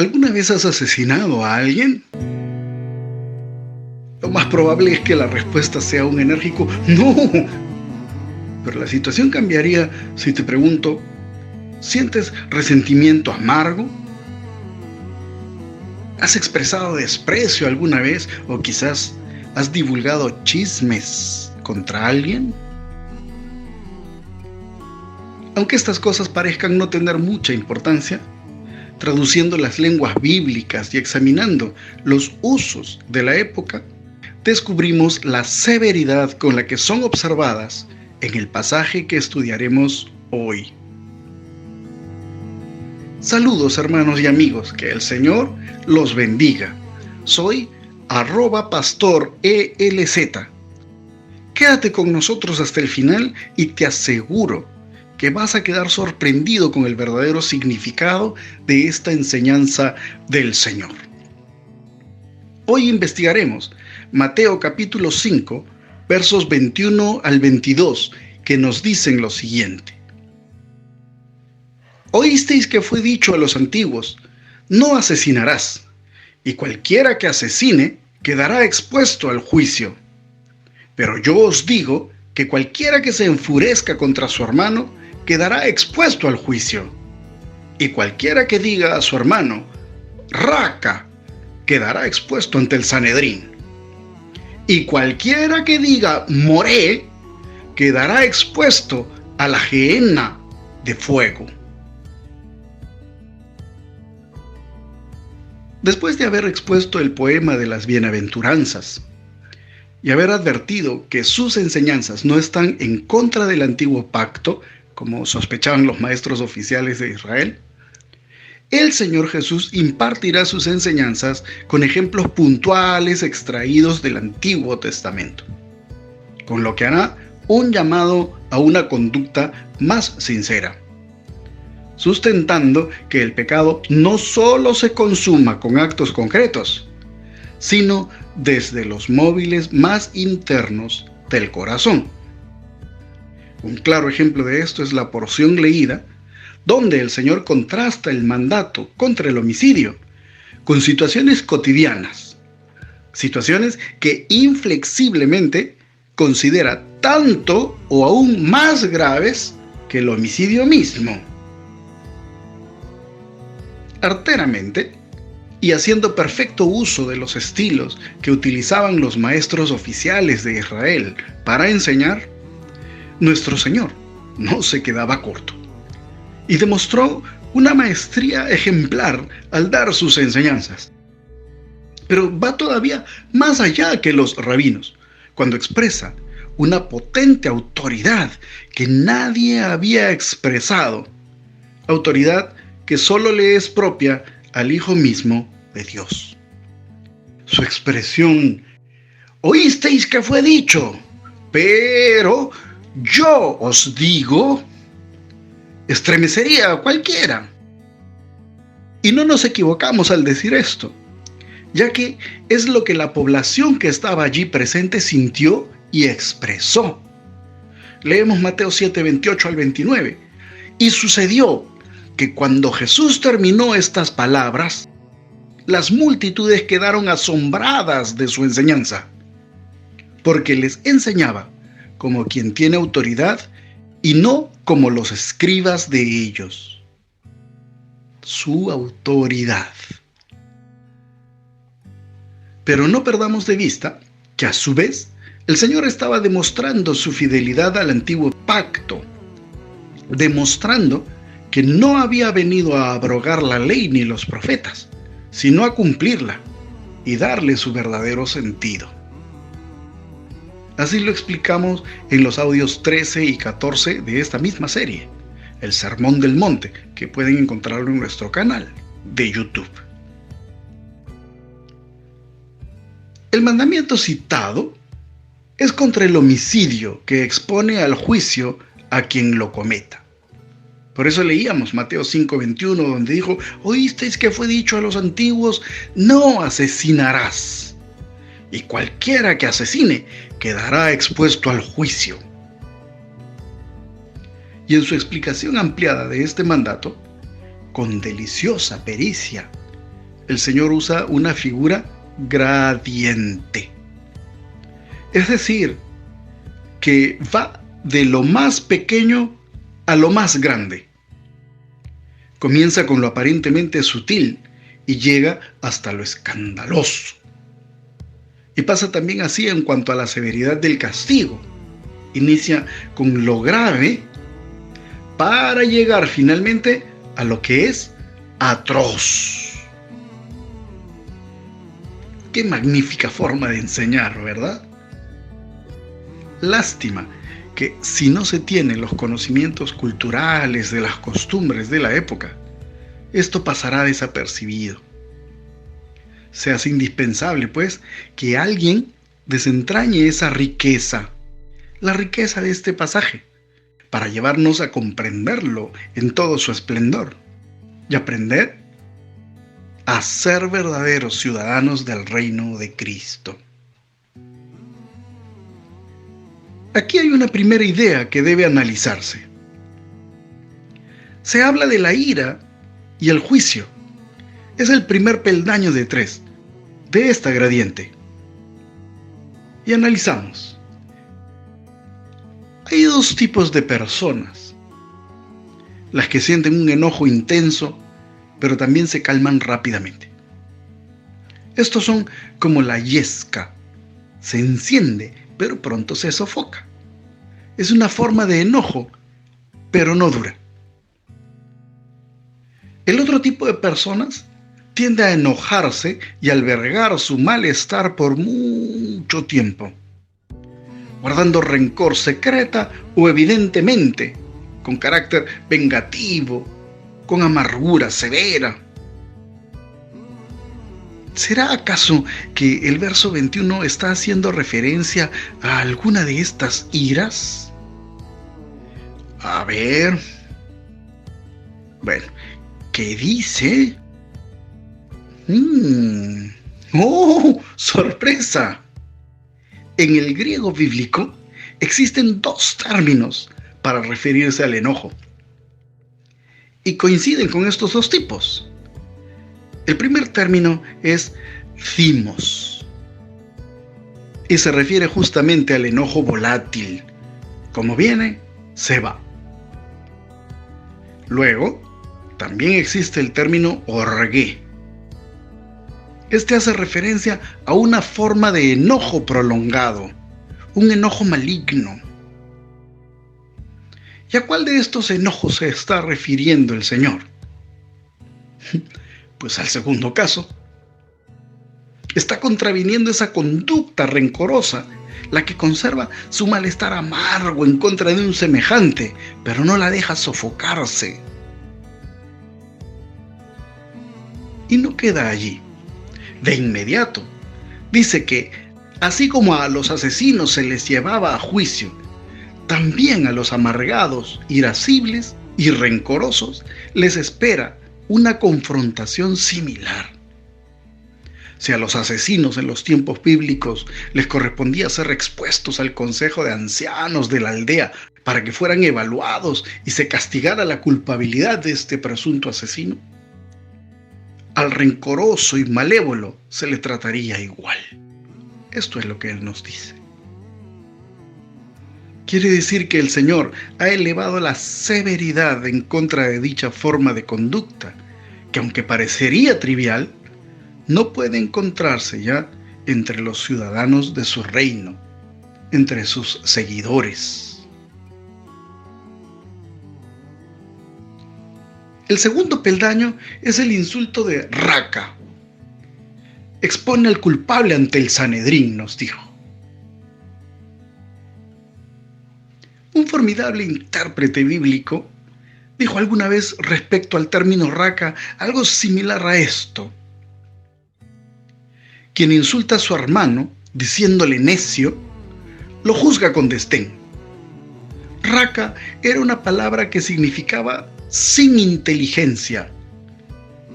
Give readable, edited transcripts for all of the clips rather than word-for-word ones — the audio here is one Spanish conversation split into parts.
¿Alguna vez has asesinado a alguien? Lo más probable es que la respuesta sea un enérgico ¡no! Pero la situación cambiaría si te pregunto, ¿sientes resentimiento amargo? ¿Has expresado desprecio alguna vez o quizás has divulgado chismes contra alguien? Aunque estas cosas parezcan no tener mucha importancia, traduciendo las lenguas bíblicas y examinando los usos de la época, descubrimos la severidad con la que son observadas en el pasaje que estudiaremos hoy. Saludos hermanos y amigos, que el Señor los bendiga. Soy @pastorelz. Quédate con nosotros hasta el final y te aseguro que vas a quedar sorprendido con el verdadero significado de esta enseñanza del Señor. Hoy investigaremos Mateo capítulo 5, versos 21 al 22, que nos dicen lo siguiente. Oísteis que fue dicho a los antiguos, no asesinarás, y cualquiera que asesine quedará expuesto al juicio. Pero yo os digo que cualquiera que se enfurezca contra su hermano quedará expuesto al juicio. Y cualquiera que diga a su hermano, raca, quedará expuesto ante el Sanedrín. Y cualquiera que diga, moré, quedará expuesto a la gehenna de fuego. Después de haber expuesto el poema de las bienaventuranzas y haber advertido que sus enseñanzas no están en contra del antiguo pacto, como sospechaban los maestros oficiales de Israel, el Señor Jesús impartirá sus enseñanzas con ejemplos puntuales extraídos del Antiguo Testamento, con lo que hará un llamado a una conducta más sincera, sustentando que el pecado no solo se consuma con actos concretos, sino desde los móviles más internos del corazón. Un claro ejemplo de esto es la porción leída, donde el Señor contrasta el mandato contra el homicidio con situaciones cotidianas, situaciones que inflexiblemente considera tanto o aún más graves que el homicidio mismo. Arteramente, y haciendo perfecto uso de los estilos que utilizaban los maestros oficiales de Israel para enseñar, nuestro Señor no se quedaba corto y demostró una maestría ejemplar al dar sus enseñanzas. Pero va todavía más allá que los rabinos, cuando expresa una potente autoridad que nadie había expresado, autoridad que solo le es propia al Hijo mismo de Dios. Su expresión, oísteis que fue dicho, pero yo os digo, estremecería a cualquiera. Y no nos equivocamos al decir esto, ya que es lo que la población que estaba allí presente sintió y expresó. Leemos Mateo 7, 28 al 29. Y sucedió que cuando Jesús terminó estas palabras, las multitudes quedaron asombradas de su enseñanza, porque les enseñaba como quien tiene autoridad y no como los escribas de ellos. Su autoridad. Pero no perdamos de vista que a su vez el Señor estaba demostrando su fidelidad al antiguo pacto, demostrando que no había venido a abrogar la ley ni los profetas, sino a cumplirla y darle su verdadero sentido. Así lo explicamos en los audios 13 y 14 de esta misma serie, el Sermón del Monte, que pueden encontrarlo en nuestro canal de YouTube. El mandamiento citado es contra el homicidio que expone al juicio a quien lo cometa. Por eso leíamos Mateo 5:21, donde dijo, oísteis que fue dicho a los antiguos, no asesinarás. Y cualquiera que asesine quedará expuesto al juicio. Y en su explicación ampliada de este mandato, con deliciosa pericia, el Señor usa una figura gradiente. Es decir, que va de lo más pequeño a lo más grande. Comienza con lo aparentemente sutil y llega hasta lo escandaloso. Y pasa también así en cuanto a la severidad del castigo. Inicia con lo grave para llegar finalmente a lo que es atroz. Qué magnífica forma de enseñar, ¿verdad? Lástima que si no se tienen los conocimientos culturales de las costumbres de la época, esto pasará desapercibido. Se hace indispensable, pues, que alguien desentrañe esa riqueza, la riqueza de este pasaje, para llevarnos a comprenderlo en todo su esplendor y aprender a ser verdaderos ciudadanos del reino de Cristo. Aquí hay una primera idea que debe analizarse. Se habla de la ira y el juicio. Es el primer peldaño de 3 de esta gradiente. Y analizamos. Hay 2 tipos de personas. Las que sienten un enojo intenso, pero también se calman rápidamente. Estos son como la yesca. Se enciende, pero pronto se sofoca. Es una forma de enojo, pero no dura. El otro tipo de personas tiende a enojarse y albergar su malestar por mucho tiempo, guardando rencor secreta o evidentemente, con carácter vengativo, con amargura severa. ¿Será acaso que el verso 21 está haciendo referencia a alguna de estas iras? A ver. Bueno, ¿qué dice? ¡Oh, sorpresa! En el griego bíblico existen 2 términos para referirse al enojo. Y coinciden con estos 2 tipos. El primer término es thymos. Y se refiere justamente al enojo volátil. Como viene, se va. Luego, también existe el término orgué. Este hace referencia a una forma de enojo prolongado, un enojo maligno. ¿Y a cuál de estos enojos se está refiriendo el Señor? Pues al segundo caso. Está contraviniendo esa conducta rencorosa, la que conserva su malestar amargo en contra de un semejante, pero no la deja sofocarse. Y no queda allí. De inmediato, dice que, así como a los asesinos se les llevaba a juicio, también a los amargados, irascibles y rencorosos les espera una confrontación similar. Si a los asesinos en los tiempos bíblicos les correspondía ser expuestos al consejo de ancianos de la aldea para que fueran evaluados y se castigara la culpabilidad de este presunto asesino, al rencoroso y malévolo se le trataría igual. Esto es lo que Él nos dice. Quiere decir que el Señor ha elevado la severidad en contra de dicha forma de conducta, que aunque parecería trivial, no puede encontrarse ya entre los ciudadanos de su reino, entre sus seguidores. El segundo peldaño es el insulto de raca. Expone al culpable ante el Sanedrín, nos dijo. Un formidable intérprete bíblico dijo alguna vez respecto al término raca algo similar a esto. Quien insulta a su hermano diciéndole necio, lo juzga con desdén. Raca era una palabra que significaba sin inteligencia,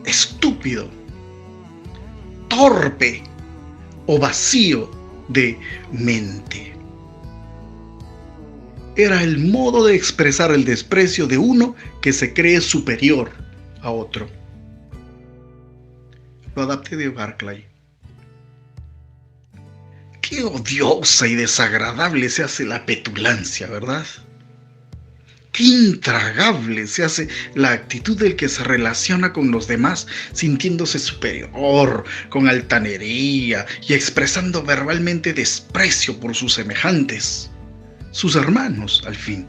estúpido, torpe o vacío de mente. Era el modo de expresar el desprecio de uno que se cree superior a otro. Lo adapté de Barclay. Qué odiosa y desagradable se hace la petulancia, ¿verdad? Qué intragable se hace la actitud del que se relaciona con los demás sintiéndose superior, con altanería y expresando verbalmente desprecio por sus semejantes, sus hermanos, al fin.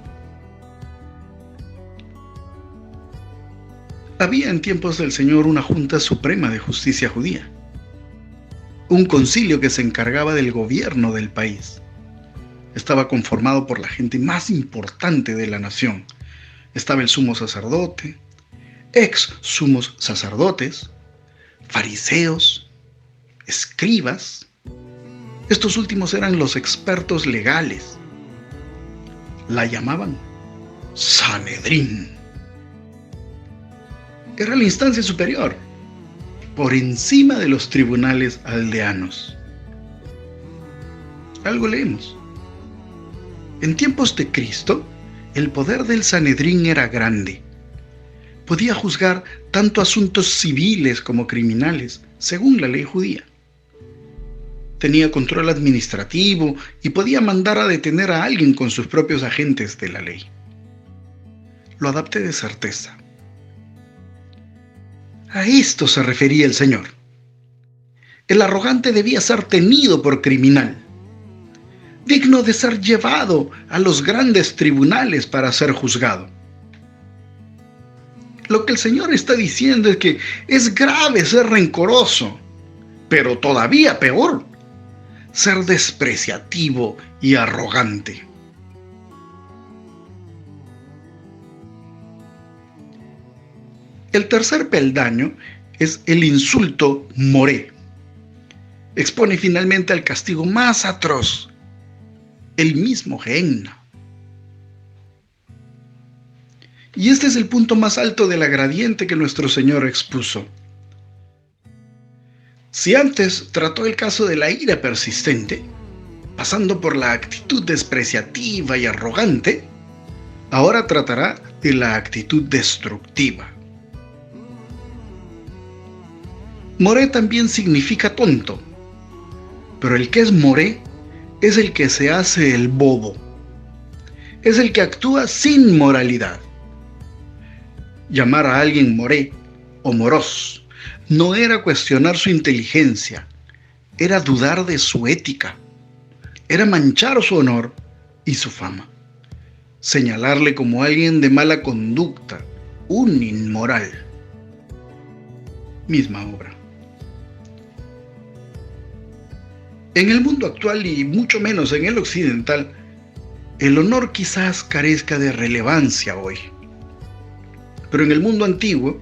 Había en tiempos del Señor una Junta Suprema de Justicia Judía, un concilio que se encargaba del gobierno del país. Estaba conformado por la gente más importante de la nación. Estaba el sumo sacerdote, ex sumos sacerdotes, fariseos, escribas. Estos últimos eran los expertos legales. La llamaban Sanedrín. Era la instancia superior, por encima de los tribunales aldeanos. Algo leemos. En tiempos de Cristo, el poder del Sanedrín era grande. Podía juzgar tanto asuntos civiles como criminales, según la ley judía. Tenía control administrativo y podía mandar a detener a alguien con sus propios agentes de la ley. Lo adapté de certeza. A esto se refería el Señor. El arrogante debía ser tenido por criminal, digno de ser llevado a los grandes tribunales para ser juzgado. Lo que el Señor está diciendo es que es grave ser rencoroso, pero todavía peor, ser despreciativo y arrogante. El tercer peldaño es el insulto moré. Expone finalmente al castigo más atroz, el mismo Gehenna. Y este es el punto más alto de la gradiente que nuestro Señor expuso. Si antes trató el caso de la ira persistente, pasando por la actitud despreciativa y arrogante, ahora tratará de la actitud destructiva. Moré también significa tonto, pero el que es moré es el que se hace el bobo, es el que actúa sin moralidad. Llamar a alguien moré o morós no era cuestionar su inteligencia, era dudar de su ética, era manchar su honor y su fama, señalarle como alguien de mala conducta, un inmoral. Misma obra. En el mundo actual y mucho menos en el occidental, el honor quizás carezca de relevancia hoy. Pero en el mundo antiguo,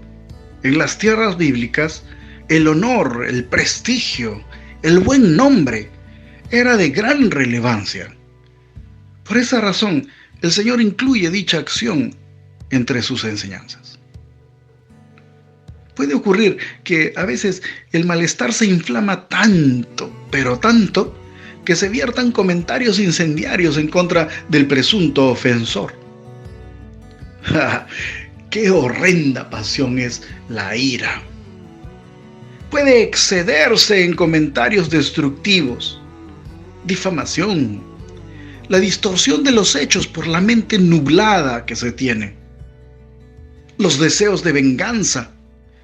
en las tierras bíblicas, el honor, el prestigio, el buen nombre era de gran relevancia. Por esa razón, el Señor incluye dicha acción entre sus enseñanzas. Puede ocurrir que a veces el malestar se inflama tanto, pero tanto, que se viertan comentarios incendiarios en contra del presunto ofensor. ¡Qué horrenda pasión es la ira! Puede excederse en comentarios destructivos, difamación, la distorsión de los hechos por la mente nublada que se tiene, los deseos de venganza,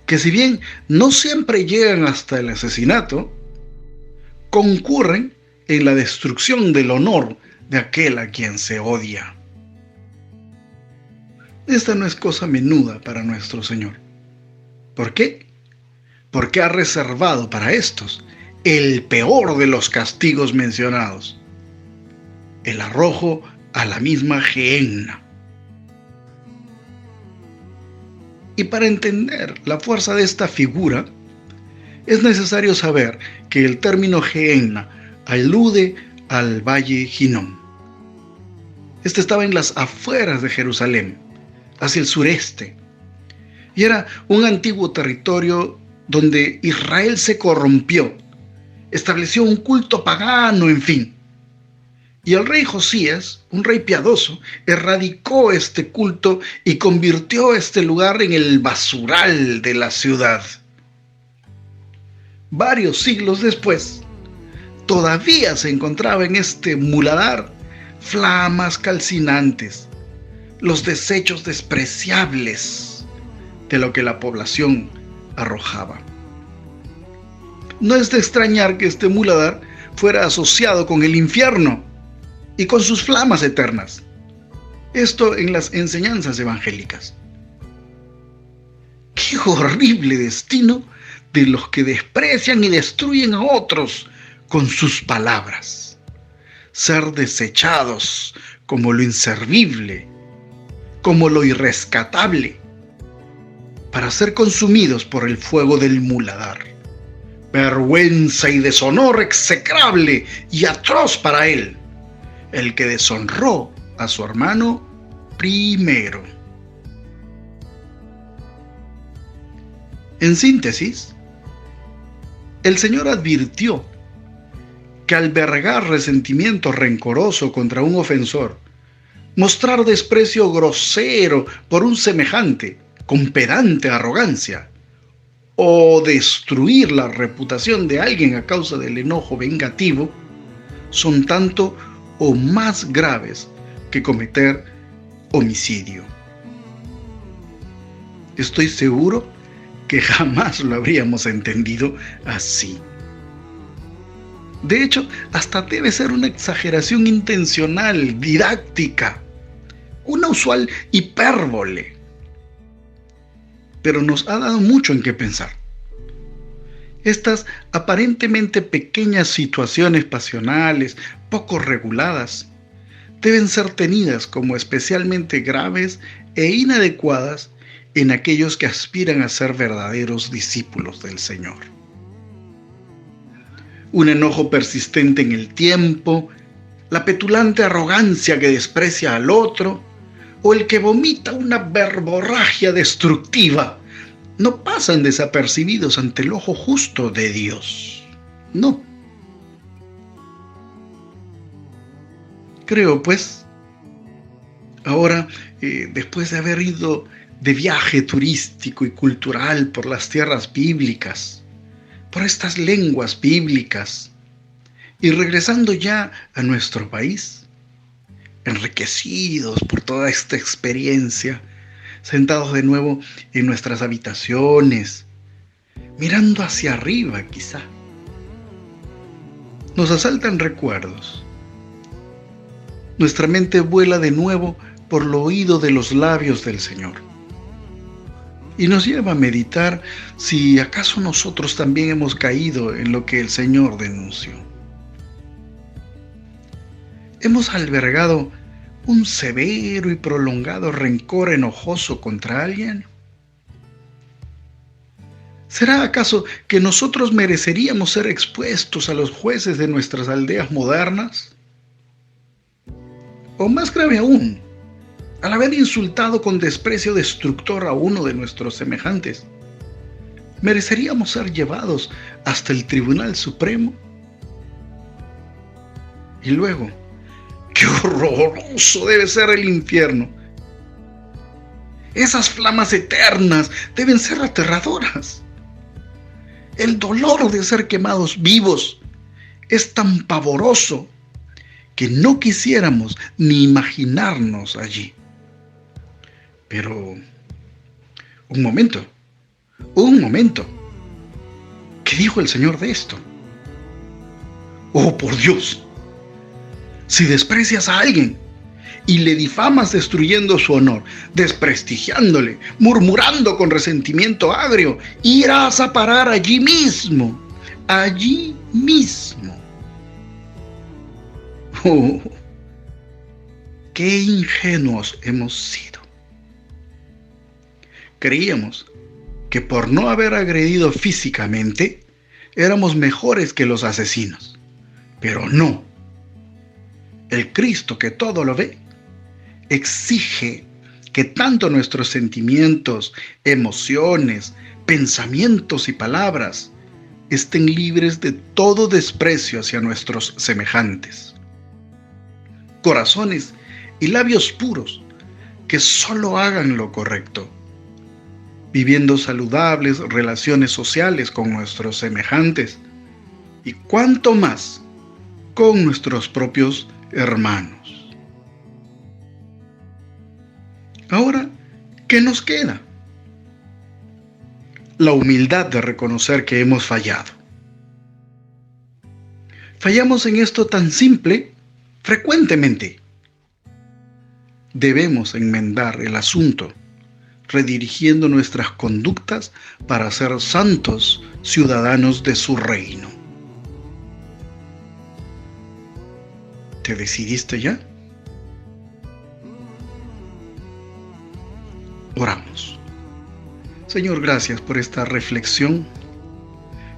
que si bien no siempre llegan hasta el asesinato, concurren en la destrucción del honor de aquel a quien se odia. Esta no es cosa menuda para nuestro Señor. ¿Por qué? Porque ha reservado para estos el peor de los castigos mencionados, el arrojo a la misma Gehenna. Y para entender la fuerza de esta figura, es necesario saber que el término Gehenna alude al valle Hinnom. Este estaba en las afueras de Jerusalén, hacia el sureste, y era un antiguo territorio donde Israel se corrompió, estableció un culto pagano, en fin. Y el rey Josías, un rey piadoso, erradicó este culto y convirtió este lugar en el basural de la ciudad. varios siglos después, todavía se encontraba en este muladar flamas calcinantes, los desechos despreciables de lo que la población arrojaba. No es de extrañar que este muladar fuera asociado con el infierno y con sus flamas eternas. Esto en las enseñanzas evangélicas. ¡Qué horrible destino de los que desprecian y destruyen a otros con sus palabras! Ser desechados como lo inservible, como lo irrescatable, para ser consumidos por el fuego del muladar. Vergüenza y deshonor execrable y atroz para él, el que deshonró a su hermano primero. En síntesis, el Señor advirtió que albergar resentimiento rencoroso contra un ofensor, mostrar desprecio grosero por un semejante con pedante arrogancia, o destruir la reputación de alguien a causa del enojo vengativo, son tanto o más graves que cometer homicidio. Estoy seguro que jamás lo habríamos entendido así. De hecho, hasta debe ser una exageración intencional, didáctica, una usual hipérbole. Pero nos ha dado mucho en qué pensar. Estas aparentemente pequeñas situaciones pasionales, poco reguladas, deben ser tenidas como especialmente graves e inadecuadas en aquellos que aspiran a ser verdaderos discípulos del Señor. Un enojo persistente en el tiempo, la petulante arrogancia que desprecia al otro, o el que vomita una verborragia destructiva, no pasan desapercibidos ante el ojo justo de Dios. No. Creo, pues, ahora, después de haber ido de viaje turístico y cultural por las tierras bíblicas, por estas lenguas bíblicas, y regresando ya a nuestro país, enriquecidos por toda esta experiencia, sentados de nuevo en nuestras habitaciones, mirando hacia arriba quizá, nos asaltan recuerdos. Nuestra mente vuela de nuevo por lo oído de los labios del Señor y nos lleva a meditar si acaso nosotros también hemos caído en lo que el Señor denunció. Hemos albergado un severo y prolongado rencor enojoso contra alguien. ¿Será acaso que nosotros mereceríamos ser expuestos a los jueces de nuestras aldeas modernas? O más grave aún, al haber insultado con desprecio destructor a uno de nuestros semejantes, ¿mereceríamos ser llevados hasta el Tribunal Supremo? Y luego, ¡qué horroroso debe ser el infierno! Esas flamas eternas deben ser aterradoras. El dolor de ser quemados vivos es tan pavoroso que no quisiéramos ni imaginarnos allí. Pero, un momento. ¿Qué dijo el Señor de esto? ¡Oh, por Dios! Si desprecias a alguien y le difamas destruyendo su honor, desprestigiándole, murmurando con resentimiento agrio, irás a parar allí mismo. Oh, qué ingenuos hemos sido. Creíamos que por no haber agredido físicamente, éramos mejores que los asesinos. Pero no. El Cristo que todo lo ve, exige que tanto nuestros sentimientos, emociones, pensamientos y palabras estén libres de todo desprecio hacia nuestros semejantes. Corazones y labios puros que solo hagan lo correcto. viviendo saludables relaciones sociales con nuestros semejantes y cuánto más con nuestros propios hermanos. Ahora, ¿qué nos queda? La humildad de reconocer que hemos fallado. Fallamos en esto tan simple frecuentemente. Debemos enmendar el asunto, redirigiendo nuestras conductas para ser santos ciudadanos de su reino. ¿Te decidiste ya? Oramos. Señor, gracias por esta reflexión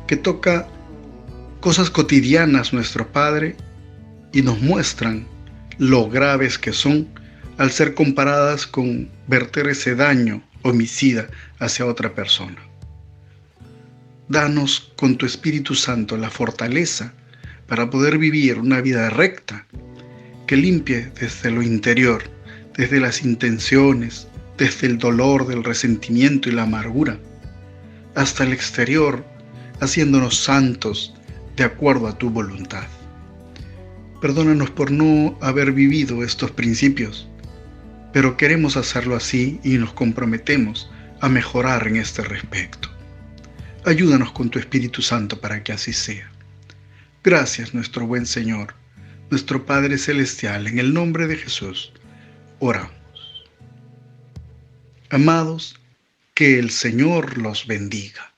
que toca cosas cotidianas, nuestro Padre, y nos muestran lo graves que son al ser comparadas con verter ese daño homicida hacia otra persona. Danos con tu Espíritu Santo la fortaleza para poder vivir una vida recta que limpie desde lo interior, desde las intenciones, desde el dolor del resentimiento y la amargura, hasta el exterior, haciéndonos santos de acuerdo a tu voluntad. Perdónanos por no haber vivido estos principios, pero queremos hacerlo así y nos comprometemos a mejorar en este respecto. Ayúdanos con tu Espíritu Santo para que así sea. Gracias, nuestro buen Señor, nuestro Padre Celestial, en el nombre de Jesús, oramos. Amados, que el Señor los bendiga.